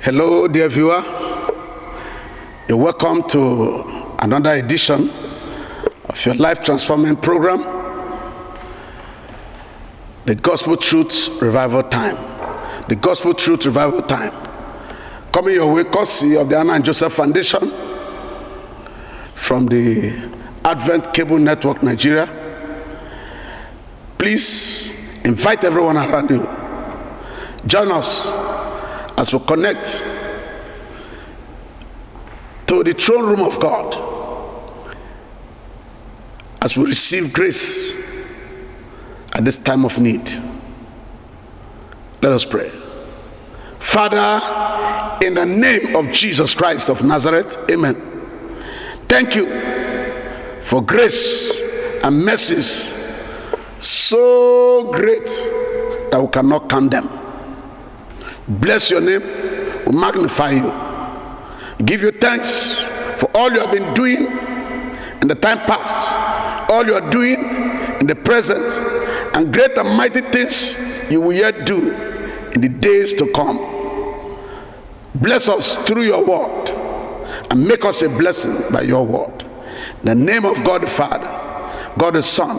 Hello, dear viewer. You're welcome to another edition of your life transforming program, the Gospel Truth Revival Time. The Gospel Truth Revival Time. Coming your way, courtesy of the Anna and Joseph Foundation from the Advent Cable Network Nigeria. Please invite everyone around you. Join us as we connect to the throne room of God, as we receive grace at this time of need. Let us pray. Father, in the name of Jesus Christ of Nazareth, amen. Thank you for grace and mercies so great that we cannot count them. Bless your name, we magnify you. Give you thanks for all you have been doing in the time past, all you are doing in the present, and great and mighty things you will yet do in the days to come. Bless us through your word and make us a blessing by your word. In the name of God the Father, God the Son,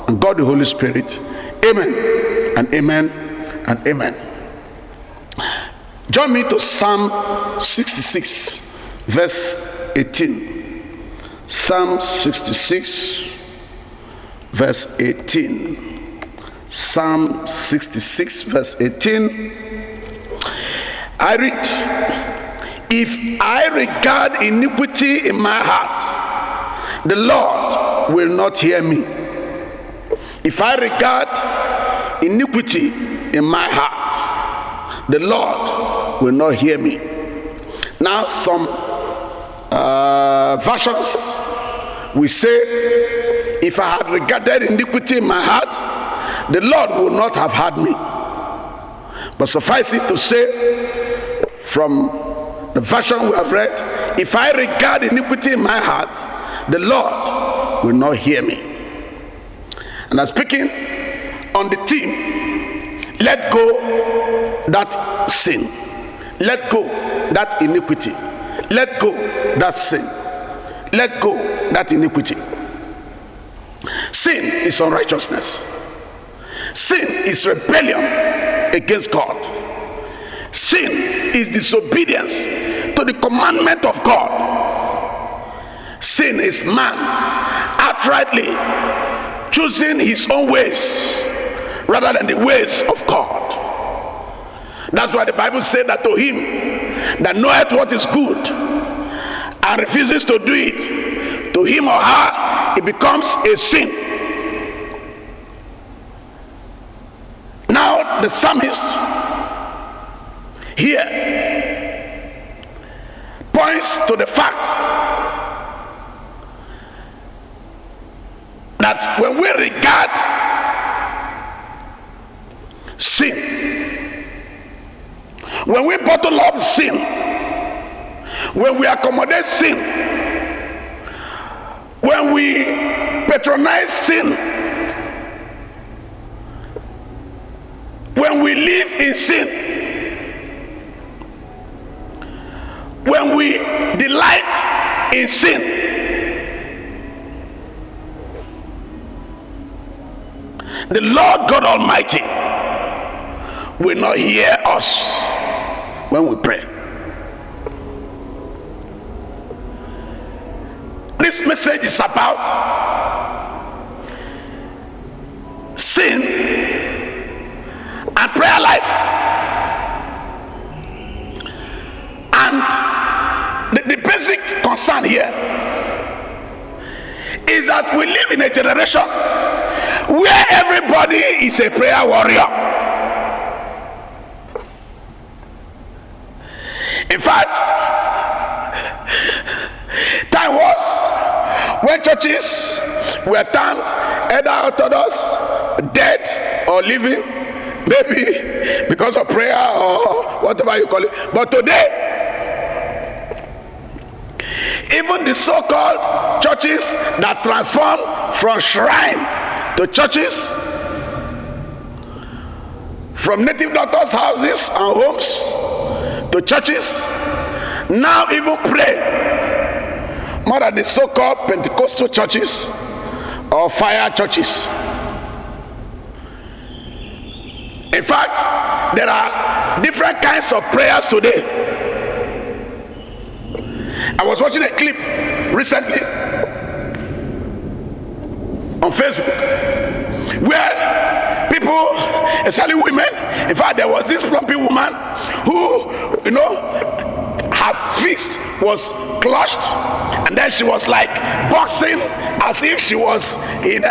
and God the Holy Spirit. Amen and amen and amen. Join me to Psalm 66, verse 18. Psalm 66, verse 18. Psalm 66, verse 18. I read, if I regard iniquity in my heart, the Lord will not hear me. If I regard iniquity in my heart, the Lord will not hear me. Now some versions will say, if I had regarded iniquity in my heart, the Lord would not have heard me. But suffice it to say, from the version we have read, if I regard iniquity in my heart, the Lord will not hear me. And I'm speaking on the theme, let go that sin, let go that iniquity, let go that sin, let go that iniquity. Sin is unrighteousness. Sin is rebellion against God. Sin is disobedience to the commandment of God. Sin is man outrightly choosing his own ways rather than the ways of God. That's why the Bible said that to him that knoweth what is good and refuses to do it, to him or her it becomes a sin. Now the psalmist here points to the fact that when we regard sin, when we bottle up sin, when we accommodate sin, when we patronize sin, when we live in sin, when we delight in sin, the Lord God Almighty will not hear us when we pray. This message is about sin and prayer life. And the basic concern here is that we live in a generation where everybody is a prayer warrior. In fact, time was when churches were termed either orthodox, dead, or living, maybe because of prayer or whatever you call it. But today, even the so-called churches that transform from shrine to churches, from native doctors' houses and homes to churches now even pray more than the so-called Pentecostal churches or fire churches. In fact, there are different kinds of prayers today. I was watching a clip recently on Facebook where people, especially women, in fact there was this plumpy woman who, her fist was clutched, and then she was like boxing as if she was in a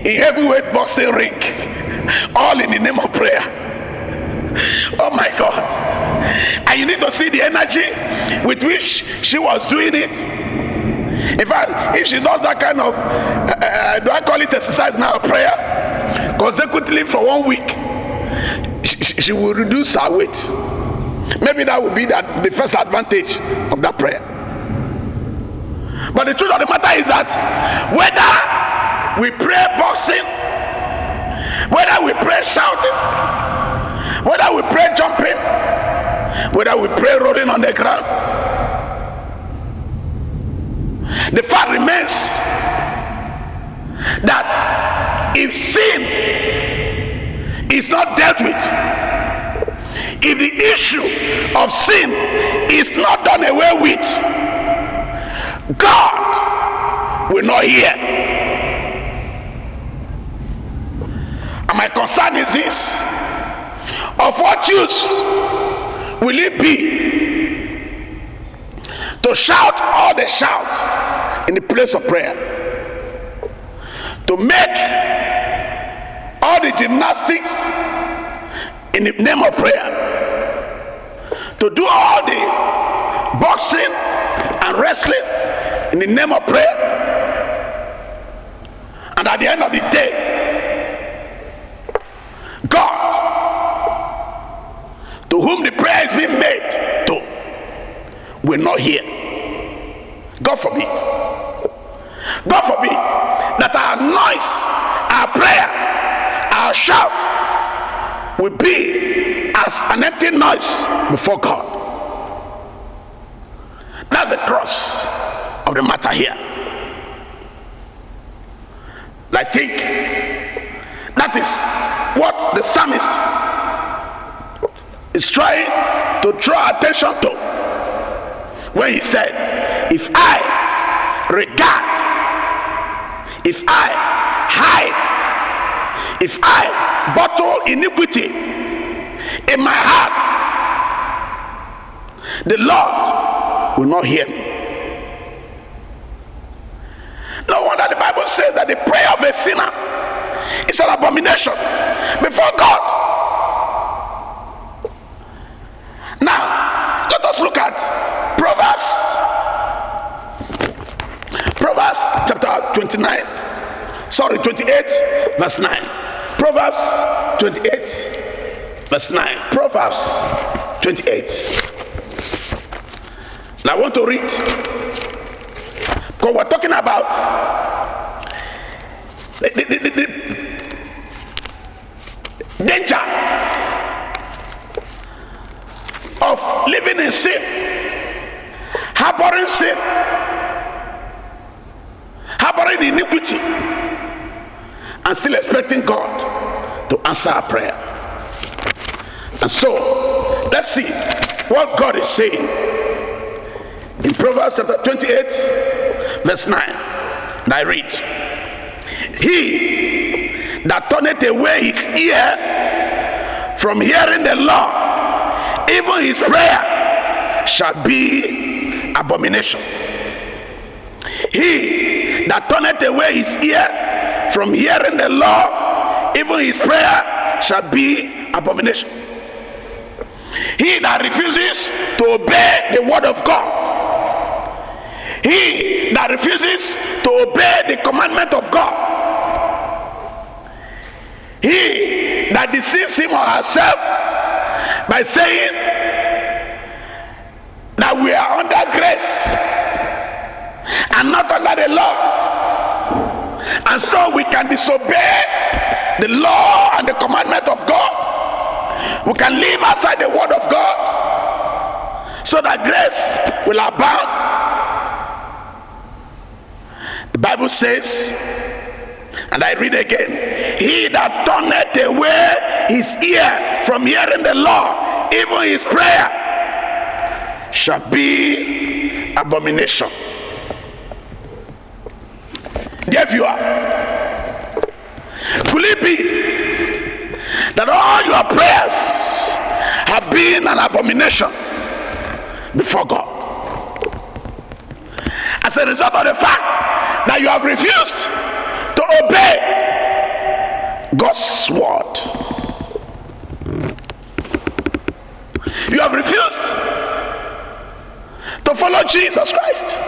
heavyweight boxing ring, all in the name of prayer. Oh my God. And you need to see the energy with which she was doing it. In fact, if she does that kind of do I call it exercise now, prayer, consecutively for 1 week, she will reduce her weight. Maybe that would be the first advantage of that prayer. But the truth of the matter is that whether we pray boxing, whether we pray shouting, whether we pray jumping, whether we pray rolling on the ground, the fact remains that if sin is not dealt with, if the issue of sin is not done away with, God will not hear. And my concern is this: of what use will it be to shout all the shout in the place of prayer, to make all the gymnastics in the name of prayer, to do all the boxing and wrestling in the name of prayer, and at the end of the day, God, to whom the prayer is being made to, will not hear. God forbid. God forbid that our noise, our prayer, our shout will be as an empty noise before God. That's the cross of the matter here. I think that is what the psalmist is trying to draw attention to when he said, if I regard, if I hide, if I bottle iniquity in my heart, the Lord will not hear me. No wonder the Bible says that the prayer of a sinner is an abomination before God. Now, let us look at Proverbs chapter 28 verse 9. Proverbs 28 verse 9. Proverbs 28. Now I want to read, because we're talking about the danger of living in sin, harboring sin, harboring iniquity, and still expecting God to answer our prayer. And so let's see what God is saying in Proverbs chapter 28 verse 9. And I read, he that turneth away his ear from hearing the law, even his prayer shall be abomination. He that turneth away his ear from hearing the law, even his prayer shall be abomination. He that refuses to obey the word of God, he that refuses to obey the commandment of God, he that deceives him or herself by saying that we are under grace and not under the law, and so we can disobey the law and the commandment of God, we can live outside the word of God so that grace will abound. The Bible says, and I read again, he that turneth away his ear from hearing the law, even his prayer shall be abomination. Dear viewer, could it be that all your prayers have been an abomination before God as a result of the fact that you have refused to obey God's word? You have refused to follow Jesus Christ.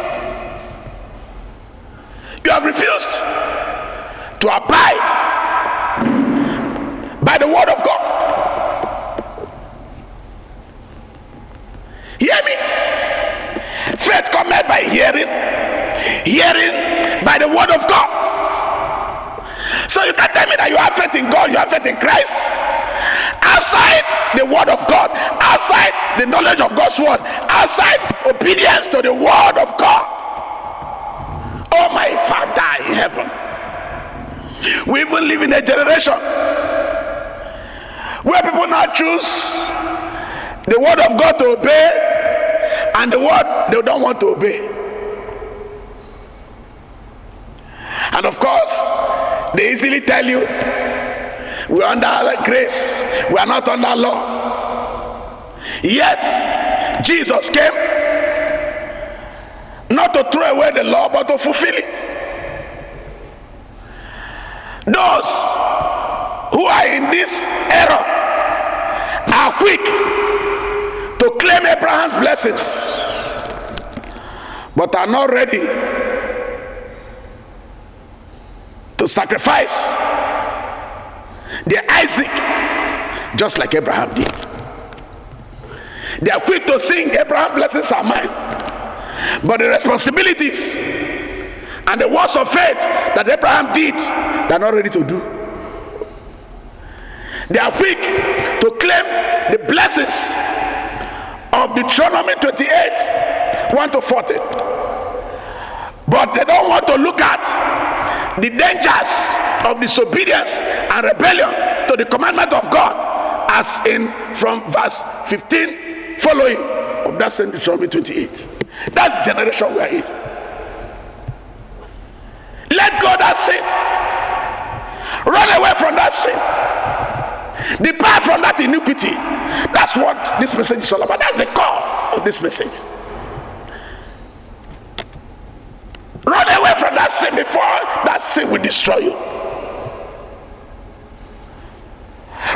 You have refused to abide by the word of God. Hear me. Faith cometh by hearing, hearing by the word of God. So you can tell me that you have faith in God, you have faith in Christ, outside the word of God, outside the knowledge of God's word, outside obedience to the word of God. Oh my Father in heaven, we even live in a generation where people now choose the word of God to obey and the word they don't want to obey. And of course, they easily tell you, we are under grace, we are not under law. Yet Jesus came not to throw away the law, but to fulfill it. Those who are in this era are quick to claim Abraham's blessings, but are not ready to sacrifice their Isaac just like Abraham did. They are quick to sing, Abraham's blessings are mine, but the responsibilities and the works of faith that Abraham did, they are not ready to do. They are quick to claim the blessings of Deuteronomy 28, 1 to 40, but they don't want to look at the dangers of disobedience and rebellion to the commandment of God, as in from verse 15 following of that same Deuteronomy 28. That's the generation we are in. Let go of that sin. Run away from that sin. Depart from that iniquity. That's what this message is all about. That's the core of this message. Run away from that sin before that sin will destroy you.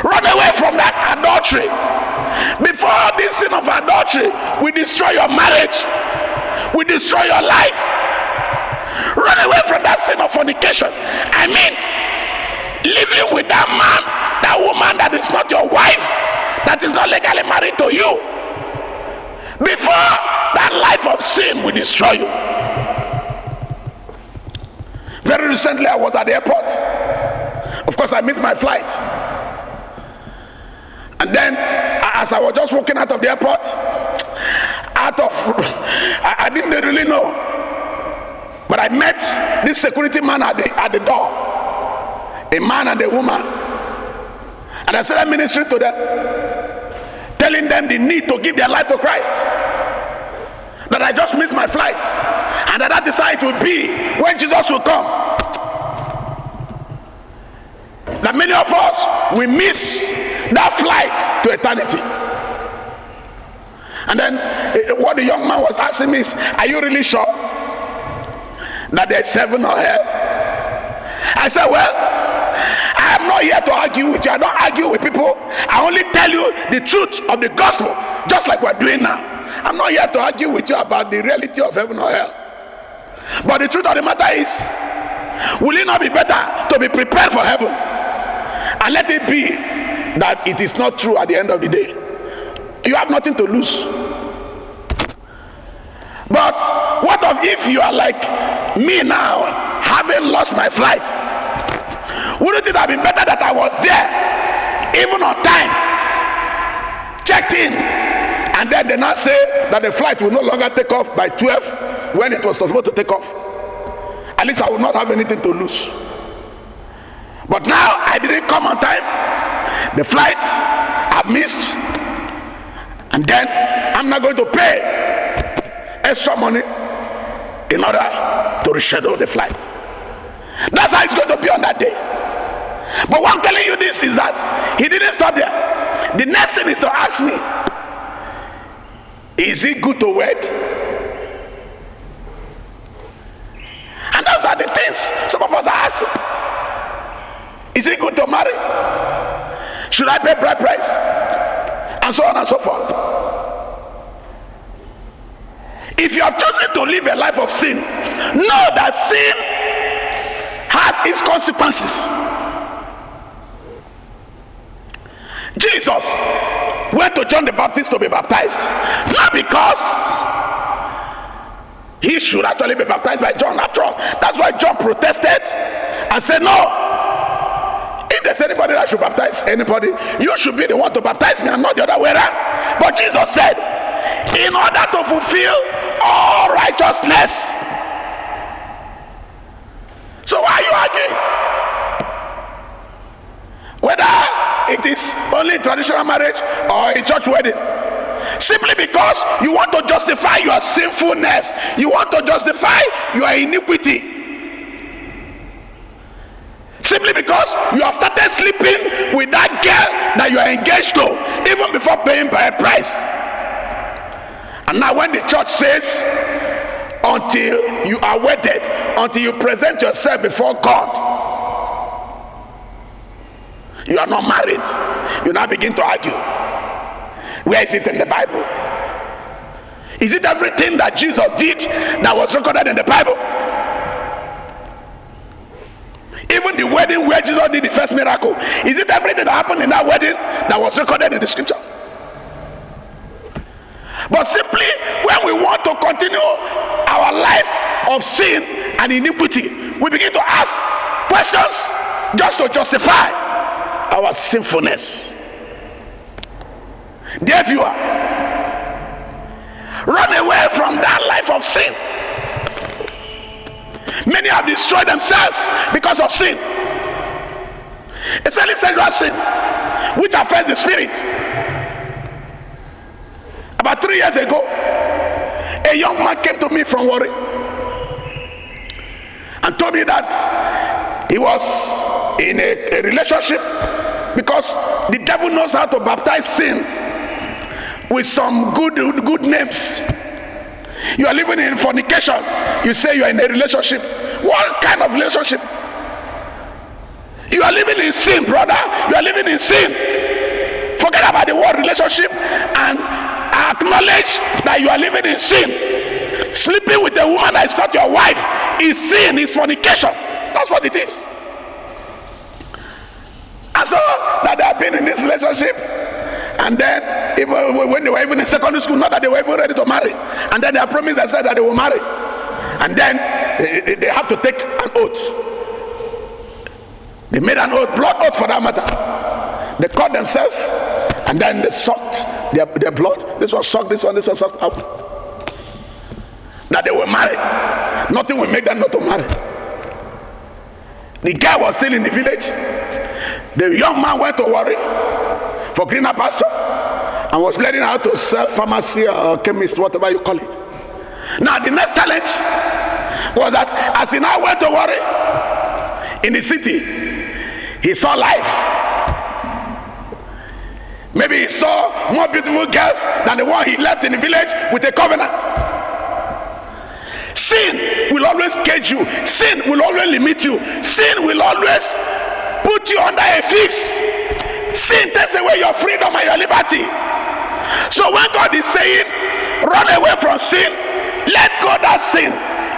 Run away from that adultery before this sin of adultery will destroy your marriage, will destroy your life. Run away from that sin of fornication. I mean, living with that man, that woman that is not your wife, that is not legally married to you, before that life of sin will destroy you. Very recently I was at the airport. Of course I missed my flight. And then as I was just walking out of the airport, I didn't really know, but I met this security man at the door, a man and a woman, and I started ministering to them, telling them the need to give their life to Christ, that I just missed my flight, and that is how it will be when Jesus will come. That many of us, we miss that flight to eternity. And then what the young man was asking me is, are you really sure that there's heaven or hell? I said, well, I am not here to argue with you. I don't argue with people. I only tell you the truth of the gospel, just like we're doing now. I'm not here to argue with you about the reality of heaven or hell. But the truth of the matter is, will it not be better to be prepared for heaven? And let it be that it is not true at the end of the day. You have nothing to lose. But what of if you are like me now, having lost my flight? Wouldn't it have been better that I was there, even on time, checked in, and then they now say that the flight will no longer take off by 12 when it was supposed to take off. At least I will not have anything to lose. But now I didn't come on time. The flight I've missed, and then I'm not going to pay extra money in order to reschedule the flight. That's how it's going to be on that day. But what I'm telling you this is that he didn't stop there. The next thing is to ask me, is it good to wed? And those are the things some of us are asking. Is it good to marry? Should I pay bride price? And so on and so forth. If you have chosen to live a life of sin, know that sin has its consequences. Jesus went to John the Baptist to be baptized, not because he should actually be baptized by John. After all, that's why John protested and said, no, if there's anybody that should baptize anybody, you should be the one to baptize me and not the other way around. But Jesus said, in order to fulfill all righteousness. So why are you arguing? Whether it is only traditional marriage or a church wedding, simply because you want to justify your sinfulness, you want to justify your iniquity, simply because you have started sleeping with that girl that you are engaged to even before paying by a price. And now when the church says, until you are wedded, until you present yourself before God, you are not married, you now begin to argue. Where is it in the Bible? Is it everything that Jesus did that was recorded in the Bible? Even the wedding where Jesus did the first miracle, is it everything that happened in that wedding that was recorded in the scripture? But simply when we want to continue our life of sin and iniquity, we begin to ask questions just to justify our sinfulness. Dear viewer, run away from that life of sin. Many have destroyed themselves because of sin, especially sexual sin, which affects the spirit. About 3 years ago, a young man came to me from Warri and told me that he was in a relationship, because the devil knows how to baptize sin with some good names. You are living in fornication, you say you are in a relationship. What kind of relationship? You are living in sin, brother. You are living in sin. Forget about the word relationship and acknowledge that you are living in sin. Sleeping with a woman that is not your wife is sin, is fornication. That's what it is. And so that they have been in this relationship, and then even when they were even in secondary school, not that they were even ready to marry, and then they promised and said that they will marry, and then they have to take an oath. They made an oath, blood oath for that matter. They cut themselves, and then they sucked their blood. This one sucked, this one sucked out. That they were married. Nothing will make them not to marry. The guy was still in the village. The young man went to Warri for greener pasture and was learning how to sell pharmacy or chemist, whatever you call it. Now the next challenge was that as he now went to Warri in the city, he saw life. Maybe he saw more beautiful girls than the one he left in the village with a covenant. Sin will always cage you. Sin will always limit you. Sin will always put you under a fix. Sin takes away your freedom and your liberty. So when God is saying, run away from sin, let go that sin,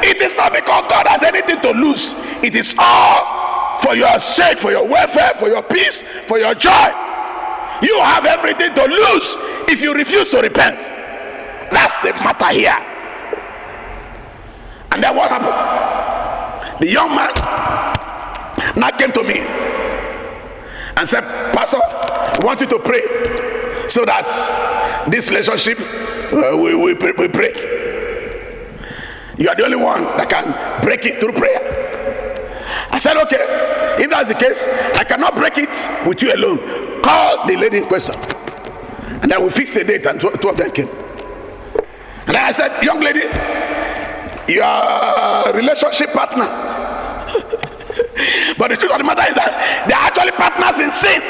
it is not because God has anything to lose. It is all for your sake, for your welfare, for your peace, for your joy. You have everything to lose if you refuse to repent. That's the matter here. And then what happened? The young man now came to me and said, Pastor, I want you to pray so that this relationship will break. You are the only one that can break it through prayer. I said, okay, if that's the case, I cannot break it with you alone. Call the lady in question. And then we fixed the date and two of them came. And then I said, young lady, your relationship partner. But the truth of the matter is that they are actually partners in sin.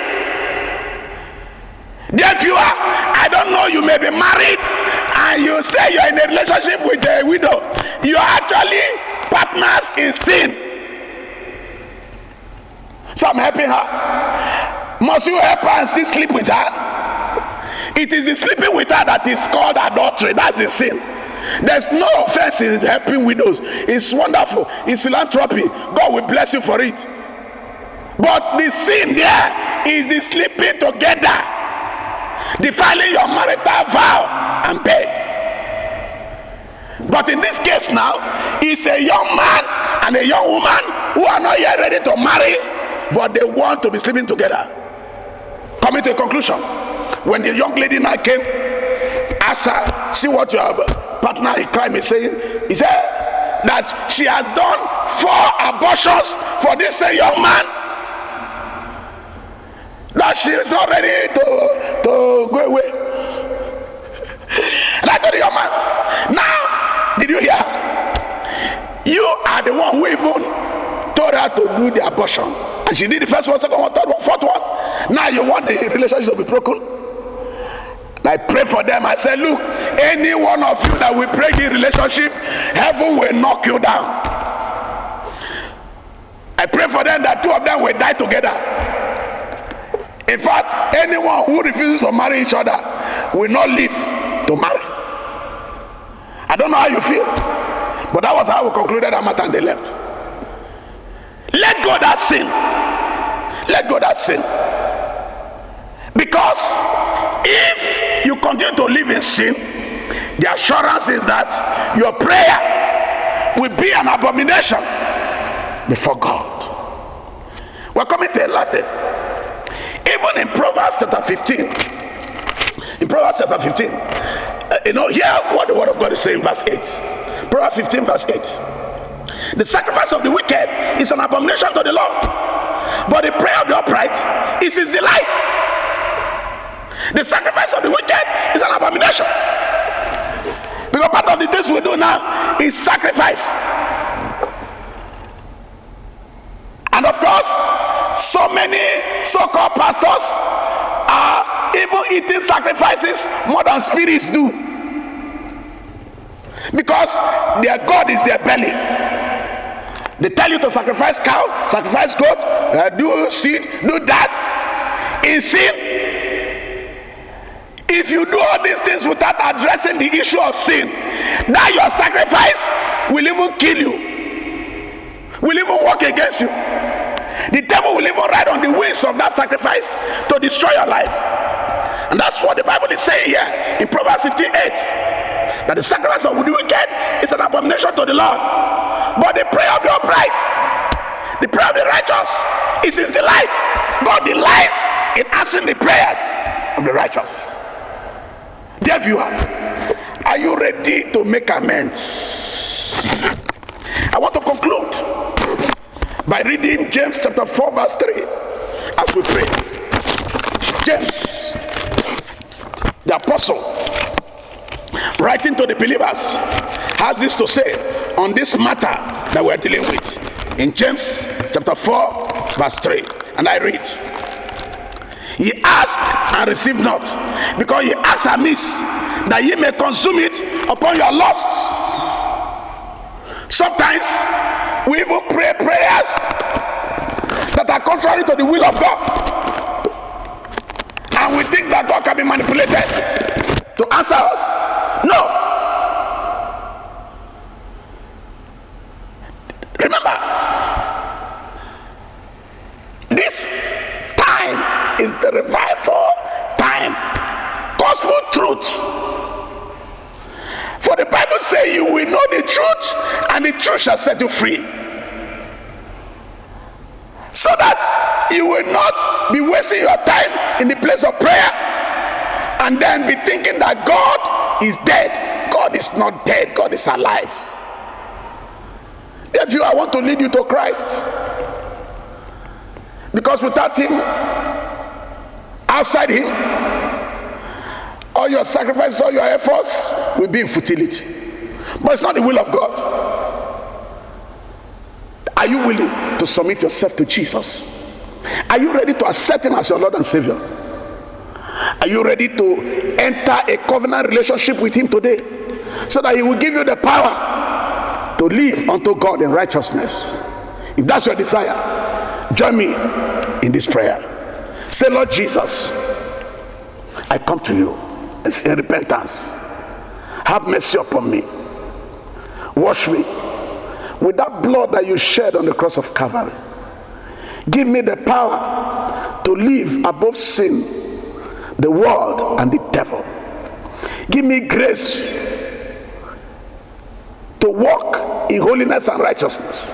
Dear viewer, I don't know, you may be married and you say you are in a relationship with a widow. You are actually partners in sin. So I'm helping her. Must you help her and still sleep with her? It is the sleeping with her that is called adultery. That's the sin. There's no offense in helping widows. It's wonderful. It's philanthropy. God will bless you for it. But the sin there is the sleeping together, defiling your marital vow and bed. But in this case now, it's a young man and a young woman who are not yet ready to marry, but they want to be sleeping together. Coming to a conclusion, when the young lady now came, asked her, see what your partner in crime is saying. He said that she has done 4 abortions for this young man, that she is not ready to go away. And I told the young man, now, did you hear? You are the one who even told her to do the abortion. And she did the first one, second one, third one, fourth one. Now you want the relationship to be broken? And I pray for them. I said, look, any one of you that will break the relationship, heaven will knock you down. I pray for them that 2 of them will die together. In fact, anyone who refuses to marry each other will not live to marry. I don't know how you feel, but that was how we concluded that matter and they left. Let go that sin. Let go that sin. Because if you continue to live in sin, the assurance is that your prayer will be an abomination before God. We're coming to a latte. Even in Proverbs chapter 15, hear what the word of God is saying, verse 8. Proverbs 15, verse 8. The sacrifice of the wicked is an abomination to the Lord, but the prayer of the upright is his delight. The sacrifice of the wicked is an abomination, because part of the things we do now is sacrifice. And of course, so many so-called pastors are even eating sacrifices more than spirits do, because their God is their belly. They tell you to sacrifice cow, sacrifice goat, do seed, do that. In sin, if you do all these things without addressing the issue of sin, that your sacrifice will even kill you, will even work against you. The devil will even ride on the wings of that sacrifice to destroy your life. And that's what the Bible is saying here in Proverbs 58, that the sacrifice of the wicked is an abomination to the Lord, but the prayer of the upright, the prayer of the righteous, is his delight. God delights in answering the prayers of the righteous. Dear viewer, are you ready to make amends? I want to conclude by reading James chapter 4 verse 3 as we pray. James, the apostle, writing to the believers, has this to say on this matter that we are dealing with. In James chapter 4 verse 3, and I read, ye ask and receive not, because ye ask amiss, that ye may consume it upon your lusts. Sometimes we even pray prayers that are contrary to the will of God, and we think that God can be manipulated to answer us. No. Remember, this time is the revival time. Gospel truth. For the Bible says you will know the truth, and the truth shall set you free. So that you will not be wasting your time in the place of prayer and then be thinking that God is dead. God is not dead. God is alive. Therefore, I want to lead you to Christ, because without him, outside him, all your sacrifices, all your efforts will be in futility. But it's not the will of God. Are you willing to submit yourself to Jesus? Are you ready to accept him as your Lord and Savior? Are you ready to enter a covenant relationship with him today, so that he will give you the power to live unto God in righteousness? If that's your desire, join me in this prayer. Say, Lord Jesus, I come to you in repentance. Have mercy upon me. Wash me with that blood that you shed on the cross of Calvary. Give me the power to live above sin, the world, and the devil. Give me grace to walk in holiness and righteousness,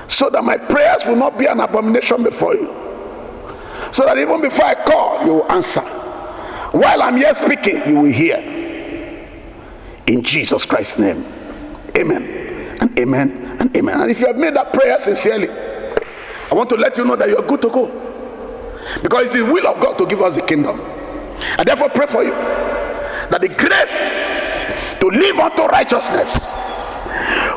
so that my prayers will not be an abomination before you, so that even before I call, you will answer. While I'm here speaking, you will hear. In Jesus Christ's name, amen and amen and amen. And if you have made that prayer sincerely, I want to let you know that you are good to go, because it's the will of God to give us the kingdom. And therefore pray for you that the grace to live unto righteousness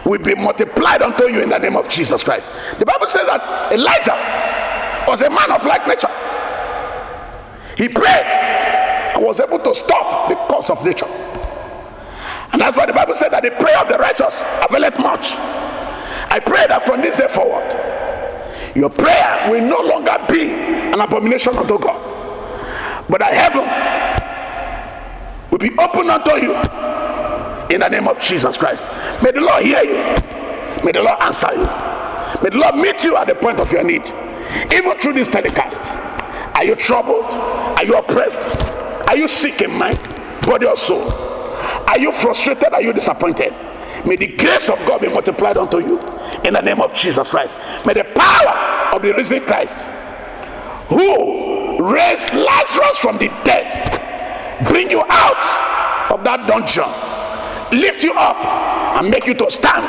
will be multiplied unto you in the name of Jesus Christ. The Bible says that Elijah was a man of like nature. He prayed and was able to stop the course of nature. And that's why the Bible said that the prayer of the righteous availeth much. I pray that from this day forward, your prayer will no longer be an abomination unto God, but that heaven will be open unto you in the name of Jesus Christ. May the Lord hear you. May the Lord answer you. May the Lord meet you at the point of your need, even through this telecast. Are you troubled? Are you oppressed? Are you sick in mind, body, or soul? Are you frustrated? Are you disappointed? May the grace of God be multiplied unto you in the name of Jesus Christ. May the power of the risen Christ, who raised Lazarus from the dead, bring you out of that dungeon, lift you up, and make you to stand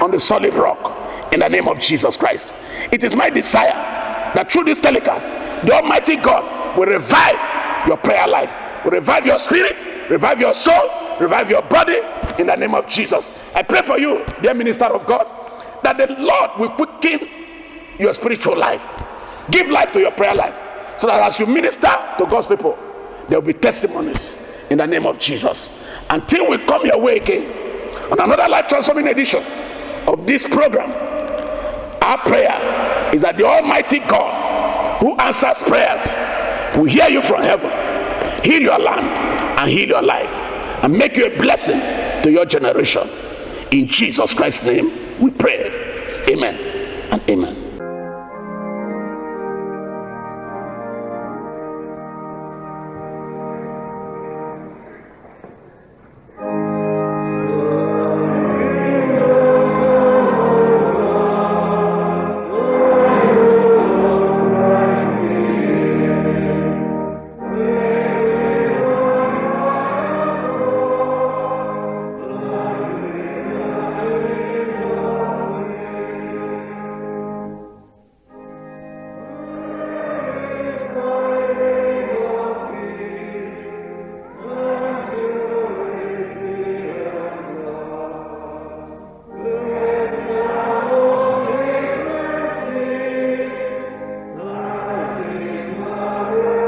on the solid rock in the name of Jesus Christ. It is my desire that through this telecast, the Almighty God will revive your prayer life, will revive your spirit, revive your soul, revive your body in the name of Jesus. I pray for you, dear minister of God, that the Lord will quicken your spiritual life. Give life to your prayer life, so that as you minister to God's people, there will be testimonies in the name of Jesus. Until we come your way again on another life transforming edition of this program, our prayer is that the Almighty God, who answers prayers, will hear you from heaven, heal your land and heal your life, and make you a blessing to your generation. In Jesus Christ's name we pray. Amen and amen.